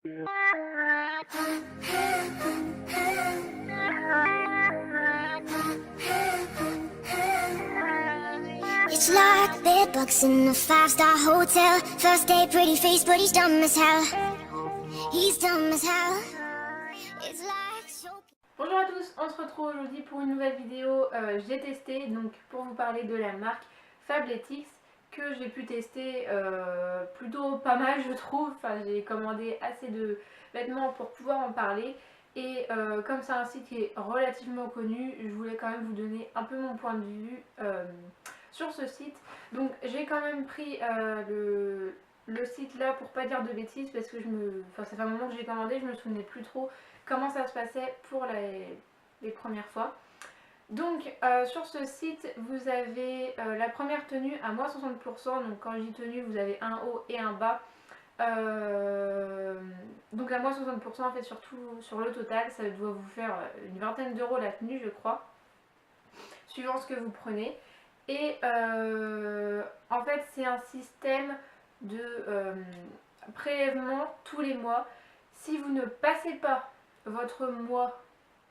It's like bedbugs in a five-star hotel. First day, pretty face, but he's dumb as hell. He's dumb as hell. It's like so... Bonjour à tous, on se retrouve aujourd'hui pour une nouvelle vidéo. J'ai testé, donc pour vous parler de la marque Fabletics que j'ai pu tester plutôt pas mal je trouve. Enfin, j'ai commandé assez de vêtements pour pouvoir en parler. Et comme c'est un site qui est relativement connu, je voulais quand même vous donner un peu mon point de vue sur ce site. Donc j'ai quand même pris le site là pour pas dire de bêtises parce que ça fait un moment que j'ai commandé, je me souvenais plus trop comment ça se passait pour les premières fois. Donc sur ce site vous avez la première tenue à moins 60%, donc quand je dis tenue vous avez un haut et un bas. Donc à moins 60% en fait surtout sur le total, ça doit vous faire une vingtaine d'euros la tenue je crois, suivant ce que vous prenez. Et en fait c'est un système de prélèvement tous les mois. Si vous ne passez pas votre mois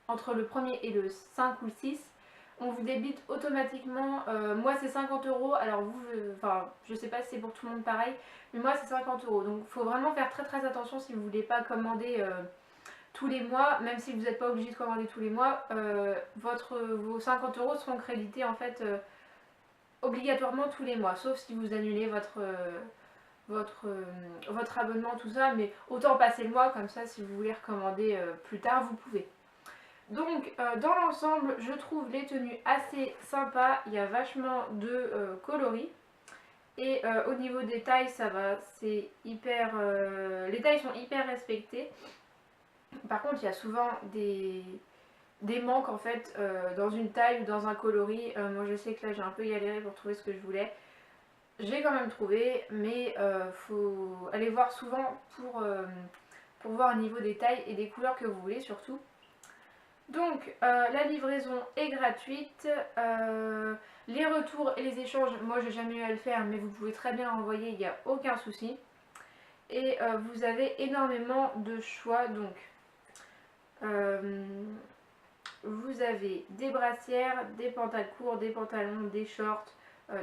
entre le 1er et le 5 ou le 6, on vous débite automatiquement. Moi c'est 50 euros, alors vous, enfin je sais pas si c'est pour tout le monde pareil, mais moi c'est 50 euros. Donc il faut vraiment faire très attention si vous voulez pas commander tous les mois, même si vous n'êtes pas obligé de commander tous les mois. Vos 50 euros seront crédités en fait obligatoirement tous les mois, sauf si vous annulez votre abonnement, tout ça, mais autant passer le mois, comme ça si vous voulez recommander plus tard, vous pouvez. Donc dans l'ensemble, je trouve les tenues assez sympas, il y a vachement de coloris. Et au niveau des tailles, ça va, c'est hyper... les tailles sont hyper respectées. Par contre, il y a souvent des manques en fait dans une taille ou dans un coloris. Moi je sais que là j'ai un peu galéré pour trouver ce que je voulais. J'ai quand même trouvé, mais faut aller voir souvent pour voir au niveau des tailles et des couleurs que vous voulez surtout. Donc la livraison est gratuite, les retours et les échanges, moi j'ai jamais eu à le faire, mais vous pouvez très bien envoyer, il n'y a aucun souci. Et vous avez énormément de choix, donc vous avez des brassières, des pantalons courts, des pantalons, des shorts,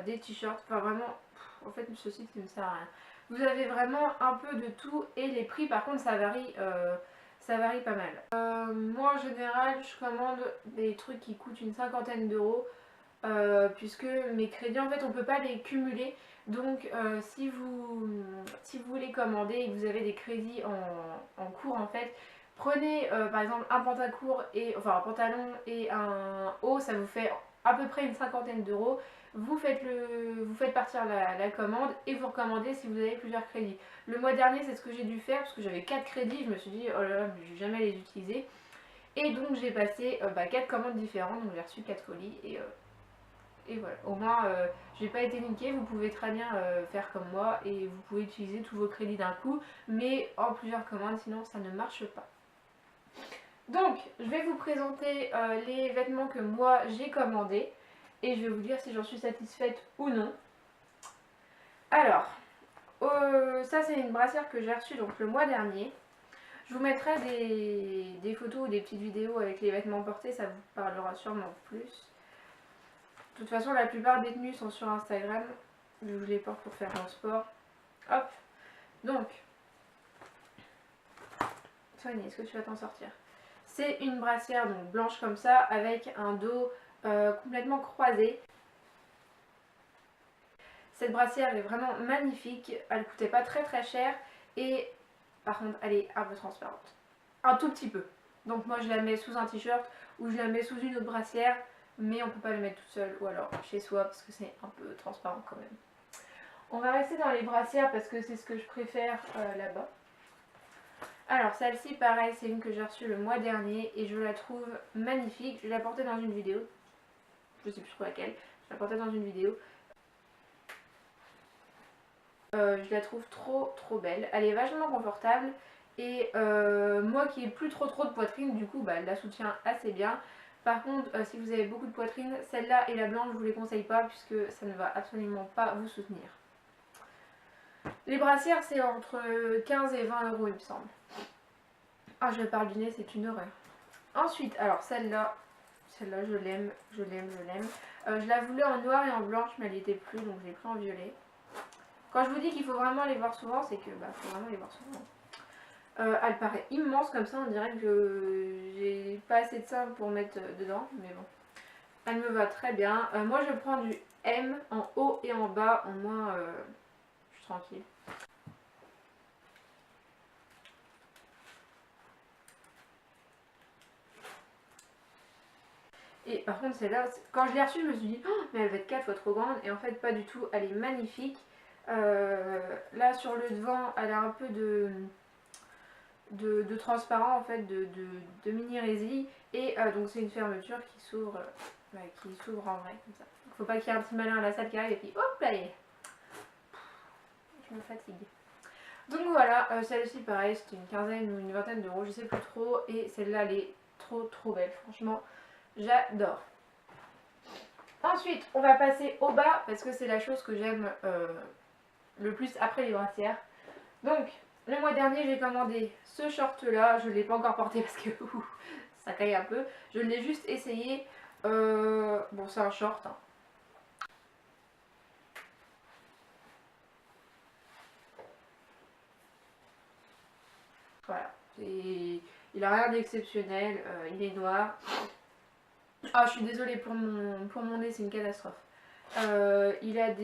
des t-shirts, enfin vraiment, en fait ce site ne me sert à rien. Vous avez vraiment un peu de tout et les prix par contre ça varie pas mal. Moi en général je commande des trucs qui coûtent une cinquantaine d'euros puisque mes crédits en fait on peut pas les cumuler. Donc si vous voulez commander et que vous avez des crédits en cours en fait, prenez par exemple un pantalon et un haut, ça vous fait à peu près une cinquantaine d'euros. Vous faites partir la commande et vous recommandez si vous avez plusieurs crédits. Le mois dernier c'est ce que j'ai dû faire parce que j'avais 4 crédits, je me suis dit oh là là je vais jamais les utiliser. Et donc j'ai passé 4 commandes différentes, donc j'ai reçu 4 colis et voilà. Au moins j'ai pas été niquée, vous pouvez très bien faire comme moi et vous pouvez utiliser tous vos crédits d'un coup, mais en plusieurs commandes sinon ça ne marche pas. Donc je vais vous présenter les vêtements que moi j'ai commandés et je vais vous dire si j'en suis satisfaite ou non. Alors, ça c'est une brassière que j'ai reçue donc le mois dernier. Je vous mettrai des photos ou des petites vidéos avec les vêtements portés, ça vous parlera sûrement plus. De toute façon la plupart des tenues sont sur Instagram, je les porte pour faire mon sport. Hop, donc, Fanny, est-ce que tu vas t'en sortir? C'est une brassière donc blanche comme ça avec un dos complètement croisé. Cette brassière est vraiment magnifique, elle coûtait pas très cher et par contre elle est un peu transparente. Un tout petit peu. Donc moi je la mets sous un t-shirt ou je la mets sous une autre brassière, mais on peut pas la mettre toute seule ou alors chez soi parce que c'est un peu transparent quand même. On va rester dans les brassières parce que c'est ce que je préfère là-bas. Alors celle-ci pareil, c'est une que j'ai reçue le mois dernier et je la trouve magnifique. Je l'ai portée dans une vidéo, je sais plus trop laquelle, je la portais dans une vidéo. Je la trouve trop belle, elle est vachement confortable et moi qui ai plus trop de poitrine, du coup elle la soutient assez bien. Par contre si vous avez beaucoup de poitrine, celle-là et la blanche je vous les conseille pas puisque ça ne va absolument pas vous soutenir. Les brassières, c'est entre 15 et 20 euros, il me semble. Ah, je parle du nez, c'est une horreur. Ensuite, alors celle-là, je l'aime, je l'aime, je l'aime. Je la voulais en noir et en blanche, mais elle n'y était plus, donc je l'ai pris en violet. Quand je vous dis qu'il faut vraiment les voir souvent, c'est que faut vraiment les voir souvent. Elle paraît immense comme ça, on dirait que j'ai pas assez de ça pour mettre dedans, mais bon. Elle me va très bien. Moi je prends du M en haut et en bas, au moins je suis tranquille. Et par contre celle-là, quand je l'ai reçue, je me suis dit oh, mais elle va être 4 fois trop grande, et en fait pas du tout, elle est magnifique. Là sur le devant, elle a un peu de transparent en fait, de mini résille, et donc c'est une fermeture qui s'ouvre en vrai comme ça. Faut pas qu'il y ait un petit malin à la salle qui arrive et puis hop là, je me fatigue. Donc voilà, celle-ci pareil, c'était une quinzaine ou une vingtaine d'euros, je sais plus trop, et celle-là elle est trop belle, franchement j'adore. Ensuite on va passer au bas parce que c'est la chose que j'aime le plus après les brassières. Donc le mois dernier j'ai commandé ce short là, je ne l'ai pas encore porté parce que ça caille un peu, je l'ai juste essayé. Bon c'est un short hein. Voilà, il a rien d'exceptionnel, il est noir. Ah je suis désolée pour mon nez, c'est une catastrophe. Il a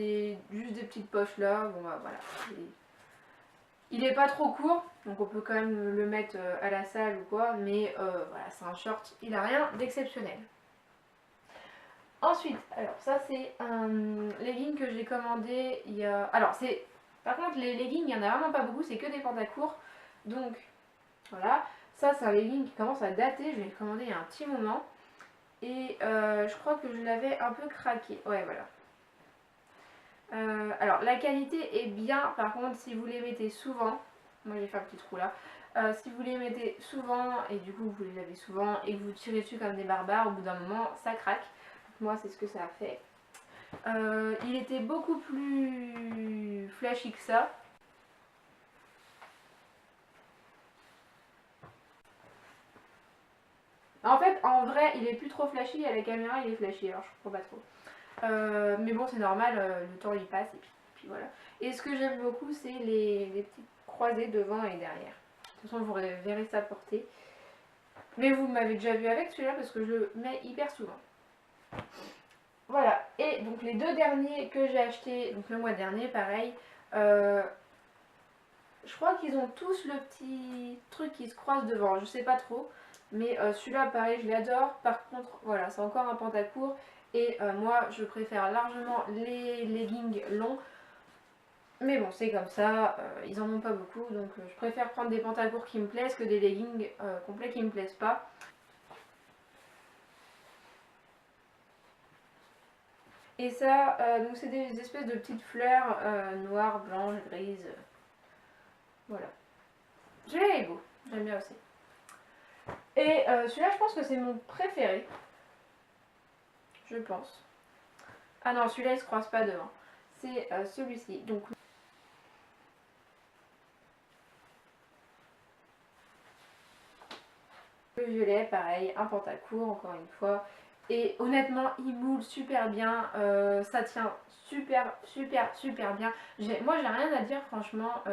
juste des petites poches là, bon bah voilà. Il est pas trop court, donc on peut quand même le mettre à la salle ou quoi, mais voilà, c'est un short, il a rien d'exceptionnel. Ensuite, alors ça c'est un legging que j'ai commandé il y a... Alors c'est... Par contre les leggings, il n'y en a vraiment pas beaucoup, c'est que des pantacourts. Donc voilà, ça c'est un legging qui commence à dater, je l'ai commandé il y a un petit moment. Et je crois que je l'avais un peu craqué, ouais voilà. Alors la qualité est bien, par contre si vous les mettez souvent, moi j'ai fait un petit trou là, si vous les mettez souvent et du coup vous les lavez souvent et que vous tirez dessus comme des barbares, au bout d'un moment ça craque. Donc, moi c'est ce que ça a fait. Il était beaucoup plus flashy que ça. En fait en vrai il est plus trop flashy, à la caméra il est flashy, alors je comprends pas trop. Mais bon c'est normal, le temps il passe et puis voilà. Et ce que j'aime beaucoup c'est les petites croisées devant et derrière. De toute façon vous verrez ça porter. Mais vous m'avez déjà vu avec celui-là parce que je le mets hyper souvent. Voilà, et donc les deux derniers que j'ai achetés, donc le mois dernier pareil, je crois qu'ils ont tous le petit truc qui se croise devant, je sais pas trop. Mais celui-là pareil je l'adore, par contre voilà c'est encore un pantacourt. Et moi je préfère largement les leggings longs. Mais bon c'est comme ça, ils en ont pas beaucoup. Donc je préfère prendre des pantacourts qui me plaisent que des leggings complets qui me plaisent pas. Et ça, donc c'est des espèces de petites fleurs noires, blanches, grises. Voilà. Celui-là est beau, j'aime bien aussi. Et celui-là je pense que c'est mon préféré. Je pense. Ah non, celui-là il se croise pas devant. C'est celui-ci. Donc le violet, pareil, un pantacourt encore une fois. Et honnêtement, il moule super bien. Ça tient super bien. Moi j'ai rien à dire franchement.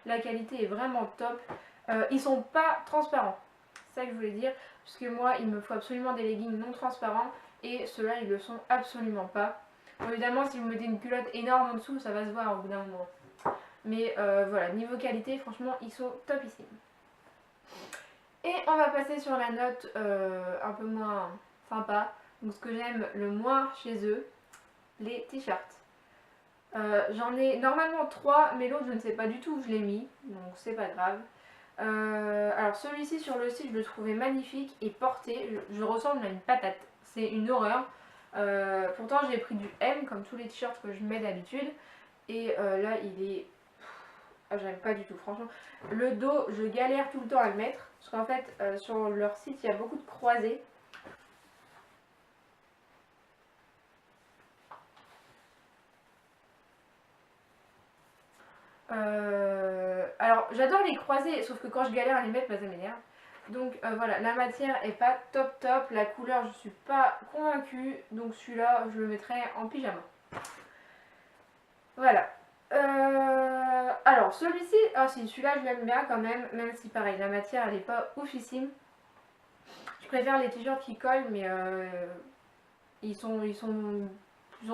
La qualité est vraiment top. Ils sont pas transparents. C'est ça que je voulais dire. Parce que moi il me faut absolument des leggings non transparents. Et ceux-là ils le sont absolument pas. Bon, évidemment si vous mettez une culotte énorme en dessous ça va se voir au bout d'un moment. Mais voilà, niveau qualité franchement ils sont topissimes. Et on va passer sur la note un peu moins sympa. Donc ce que j'aime le moins chez eux, les t-shirts. J'en ai normalement 3, mais l'autre je ne sais pas du tout où je l'ai mis, donc c'est pas grave. Alors celui-ci sur le site je le trouvais magnifique et porté, je ressemble à une patate, c'est une horreur. Pourtant j'ai pris du M comme tous les t-shirts que je mets d'habitude. Et là il est... Ah, j'aime pas du tout franchement. Le dos je galère tout le temps à le mettre. Parce qu'en fait sur leur site il y a beaucoup de croisés. Alors j'adore les croiser, sauf que quand je galère à les mettre, bah, ça m'énerve. Donc voilà, la matière est pas top top, la couleur je suis pas convaincue, donc celui-là je le mettrai en pyjama. Voilà. Alors celui-ci, ah si, celui-là je l'aime bien quand même si pareil, la matière elle est pas oufissime. Je préfère les t-shirts qui collent, mais ils sont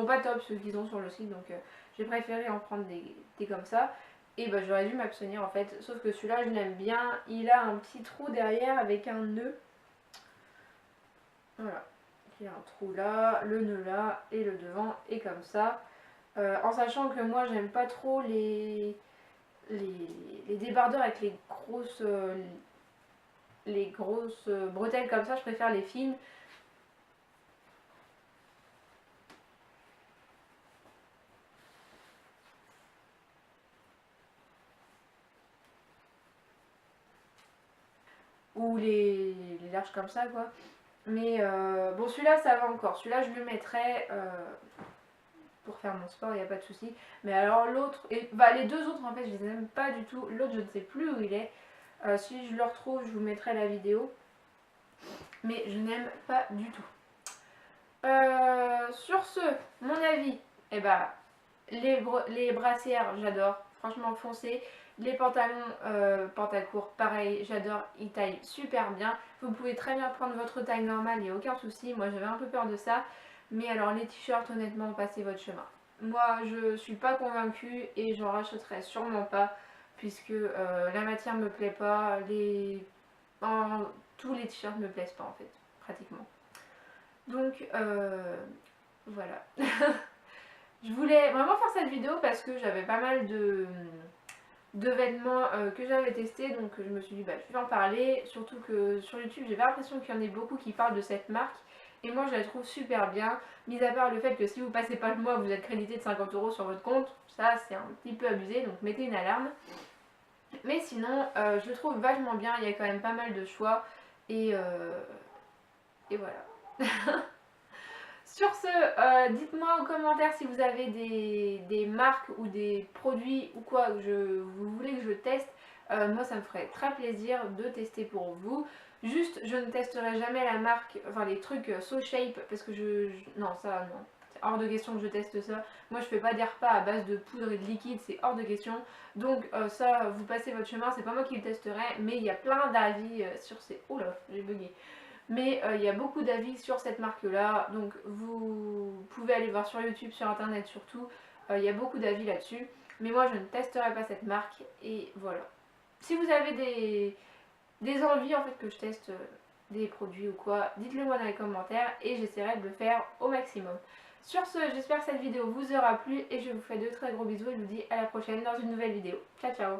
pas top ceux qu'ils ont sur le site, donc j'ai préféré en prendre des comme ça. Et bah j'aurais dû m'abstenir en fait, sauf que celui-là je l'aime bien, il a un petit trou derrière avec un nœud. Voilà, il y a un trou là, le nœud là, et le devant est comme ça. En sachant que moi j'aime pas trop les débardeurs avec les grosses bretelles comme ça, je préfère les fines. Ou les larges comme ça quoi. Mais bon, celui-là ça va encore, celui-là je le mettrais pour faire mon sport, il n'y a pas de souci. Mais alors l'autre, et bah les deux autres en fait je les aime pas du tout. L'autre je ne sais plus où il est. Si je le retrouve je vous mettrai la vidéo. Mais je n'aime pas du tout. Sur ce, mon avis, eh ben, les brassières j'adore, franchement foncez. Les pantalons pantacourt, pareil, j'adore, ils taillent super bien. Vous pouvez très bien prendre votre taille normale, il n'y a aucun souci. Moi j'avais un peu peur de ça. Mais alors les t-shirts, honnêtement, passez votre chemin. Moi je suis pas convaincue et j'en rachèterai sûrement pas. Puisque la matière me plaît pas. Tous les t-shirts me plaisent pas en fait, pratiquement. Donc voilà. Je voulais vraiment faire cette vidéo parce que j'avais pas mal de vêtements que j'avais testés, donc je me suis dit bah je vais en parler, surtout que sur YouTube j'ai l'impression qu'il y en a beaucoup qui parlent de cette marque et moi je la trouve super bien, mis à part le fait que si vous passez pas le mois vous êtes crédité de 50 € sur votre compte, ça c'est un petit peu abusé, donc mettez une alarme. Mais sinon je le trouve vachement bien, il y a quand même pas mal de choix et voilà. Sur ce, dites-moi en commentaire si vous avez des marques ou des produits ou quoi que vous voulez que je teste. Moi ça me ferait très plaisir de tester pour vous. Juste je ne testerai jamais la marque, enfin les trucs So Shape parce que non ça non. C'est hors de question que je teste ça. Moi je fais pas des repas à base de poudre et de liquide, c'est hors de question. Donc ça vous passez votre chemin, c'est pas moi qui le testerai. Mais il y a plein d'avis sur ces... Oh là j'ai bugué. Mais il y a beaucoup d'avis sur cette marque là, donc vous pouvez aller voir sur YouTube, sur internet surtout, il y a beaucoup d'avis là-dessus. Mais moi je ne testerai pas cette marque et voilà. Si vous avez des envies en fait que je teste des produits ou quoi, dites-le moi dans les commentaires et j'essaierai de le faire au maximum. Sur ce, j'espère que cette vidéo vous aura plu et je vous fais de très gros bisous et je vous dis à la prochaine dans une nouvelle vidéo. Ciao ciao.